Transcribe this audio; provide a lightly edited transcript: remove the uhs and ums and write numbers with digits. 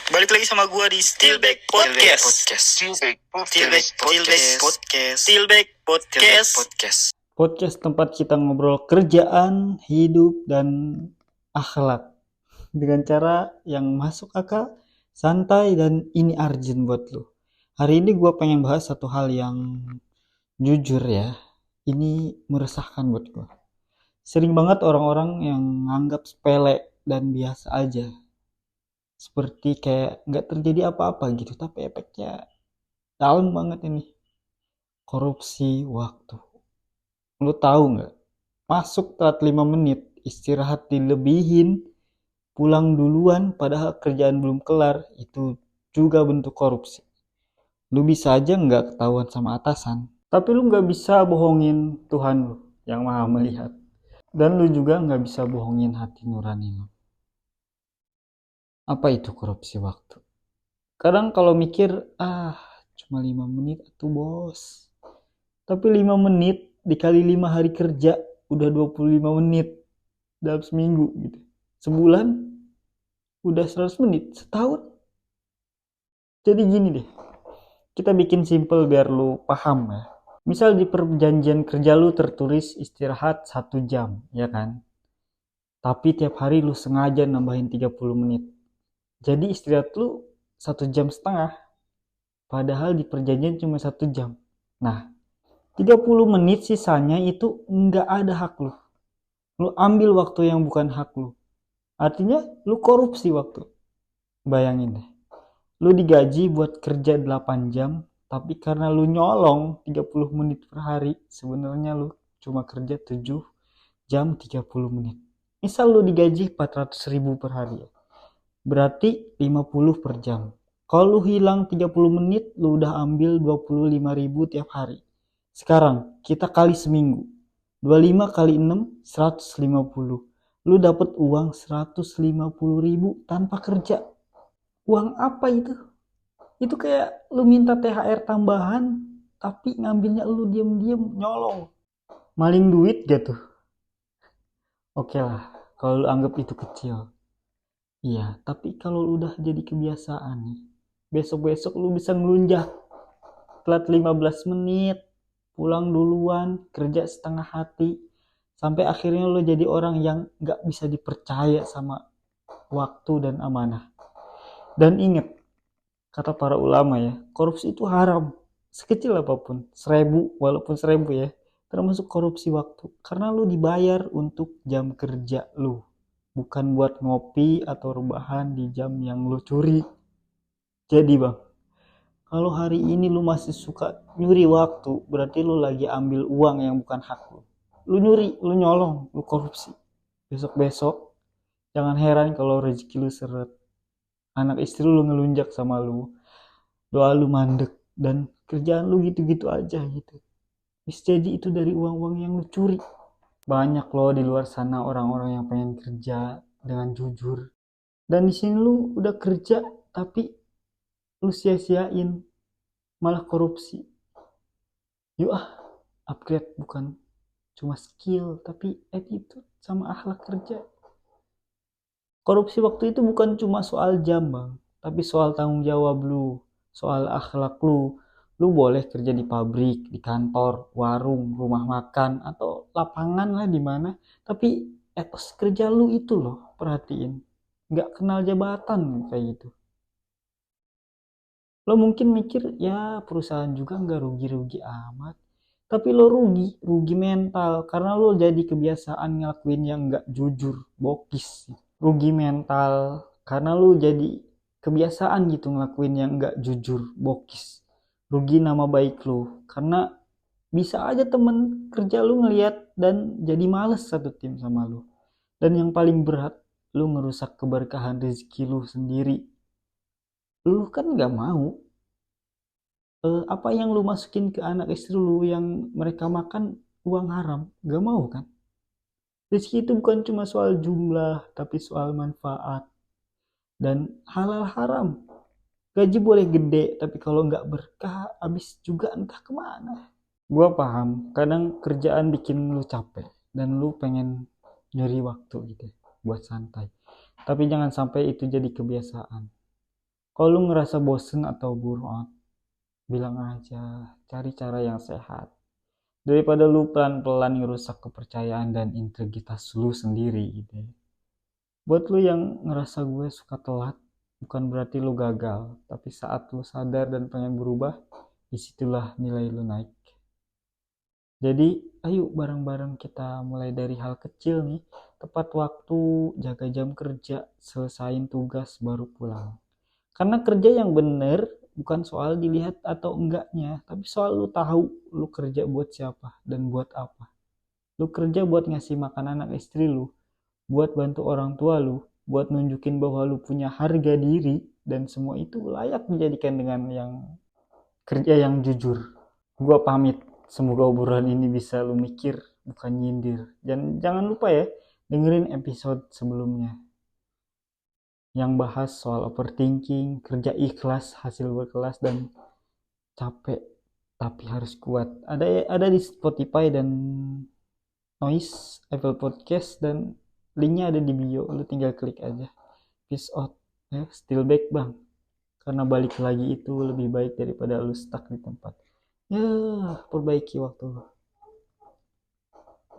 Balik lagi sama gua di Steelback Podcast. Podcast tempat kita ngobrol kerjaan, hidup, dan akhlak dengan cara yang masuk akal, santai, dan ini urgent buat lu. Hari ini gua pengen bahas satu hal yang jujur ya, ini meresahkan buat gua. Sering banget orang-orang yang nganggap sepele dan biasa aja, seperti kayak nggak terjadi apa-apa gitu, tapi efeknya dalam banget ini. Korupsi waktu. Lu tahu nggak? Masuk telat 5 menit, istirahat dilebihin, pulang duluan padahal kerjaan belum kelar, itu juga bentuk korupsi. Lu bisa aja nggak ketahuan sama atasan, tapi lu nggak bisa bohongin Tuhan lu yang maha melihat. Dan lu juga nggak bisa bohongin hati nurani lu. Apa itu korupsi waktu? Kadang kalau mikir, cuma 5 menit tuh bos. Tapi 5 menit dikali 5 hari kerja udah 25 menit dalam seminggu gitu. Sebulan udah 100 menit, setahun. Jadi gini deh, kita bikin simple biar lu paham ya. Misal di perjanjian kerja lu tertulis istirahat 1 jam, ya kan? Tapi tiap hari lu sengaja nambahin 30 menit. Jadi istirahat lu 1,5 jam. Padahal di perjanjian cuma 1 jam. Nah, 30 menit sisanya itu nggak ada hak lu. Lu ambil waktu yang bukan hak lu. Artinya lu korupsi waktu. Bayangin deh. Lu digaji buat kerja 8 jam, tapi karena lu nyolong 30 menit per hari, sebenarnya lu cuma kerja 7 jam 30 menit. Misal lu digaji 400.000 per hari, berarti 50 per jam. Kalau lu hilang 30 menit, lu udah ambil 25.000 tiap hari. Sekarang kita kali seminggu. 25 kali 6, 150. Lu dapat uang 150.000 tanpa kerja. Uang apa itu? Itu kayak lu minta THR tambahan, tapi ngambilnya lu diem-diem nyolong. Maling duit gitu. Oke lah, kalau lu anggap itu kecil. Iya, tapi kalau udah jadi kebiasaan nih, besok-besok lu bisa ngelunjak. Telat 15 menit, pulang duluan, kerja setengah hati, sampai akhirnya lo jadi orang yang gak bisa dipercaya sama waktu dan amanah. Dan ingat, kata para ulama ya, korupsi itu haram. Sekecil apapun, 1.000, walaupun 1.000 ya, termasuk korupsi waktu. Karena lo dibayar untuk jam kerja lo, bukan buat ngopi atau rebahan di jam yang lo curi. Jadi bang, kalau hari ini lu masih suka nyuri waktu, berarti lu lagi ambil uang yang bukan hak lu. Lu nyuri, lu nyolong, lu korupsi. Besok-besok, jangan heran kalau rezeki lu seret. Anak istri lu ngelunjak sama lu. Doa lu mandek. Dan kerjaan lu gitu-gitu aja gitu. Bisa jadi itu dari uang-uang yang lu curi. Banyak loh di luar sana orang-orang yang pengen kerja dengan jujur. Dan di sini lu udah kerja, tapi lu sia-siain. Malah korupsi. Yuk upgrade bukan cuma skill tapi attitude sama akhlak kerja. Korupsi waktu itu bukan cuma soal jam bang, tapi soal tanggung jawab lu, soal akhlak lu. Lu boleh kerja di pabrik, di kantor, warung, rumah makan, atau lapangan lah di mana. Tapi etos kerja lu itu loh, perhatiin. Nggak kenal jabatan kayak gitu. Lo mungkin mikir, ya perusahaan juga nggak rugi-rugi amat. Tapi lo rugi mental. Karena lo jadi kebiasaan ngelakuin yang nggak jujur, bokis. Rugi mental, karena lo jadi kebiasaan gitu ngelakuin yang nggak jujur, bokis. Rugi nama baik lo, karena bisa aja temen kerja lo ngeliat dan jadi males satu tim sama lo. Dan yang paling berat, lo ngerusak keberkahan rezeki lo sendiri. Lu kan nggak mau apa yang lu masukin ke anak istri lu yang mereka makan uang haram, nggak mau kan? Rezeki itu bukan cuma soal jumlah, tapi soal manfaat dan halal haram. Gaji boleh gede, tapi kalau nggak berkah, habis juga entah kemana. Gua paham, kadang kerjaan bikin lu capek dan lu pengen nyuri waktu gitu buat santai. Tapi jangan sampai itu jadi kebiasaan. Kalau lu ngerasa bosen atau burnout, bilang aja, cari cara yang sehat. Daripada lu pelan-pelan ngerusak kepercayaan dan integritas lu sendiri gitu ya. Buat lu yang ngerasa gue suka telat, bukan berarti lu gagal, tapi saat lu sadar dan pengen berubah, disitulah nilai lu naik. Jadi ayo bareng-bareng kita mulai dari hal kecil nih, tepat waktu, jaga jam kerja, selesain tugas baru pulang. Karena kerja yang bener bukan soal dilihat atau enggaknya, tapi soal lu tahu lu kerja buat siapa dan buat apa. Lu kerja buat ngasih makan anak istri lu, buat bantu orang tua lu, buat nunjukin bahwa lu punya harga diri, dan semua itu layak dijadikan dengan yang kerja yang jujur. Gua pamit. Semoga obrolan ini bisa lu mikir, bukan nyindir. Dan jangan lupa ya, dengerin episode sebelumnya yang bahas soal overthinking, kerja ikhlas, hasil berkelas, dan capek tapi harus kuat. Ada di Spotify dan Noise, Apple Podcast, dan linknya ada di bio. Lu tinggal klik aja. Peace out. Ya, still back bang. Karena balik lagi itu lebih baik daripada lu stuck di tempat. Ya, perbaiki waktu lu.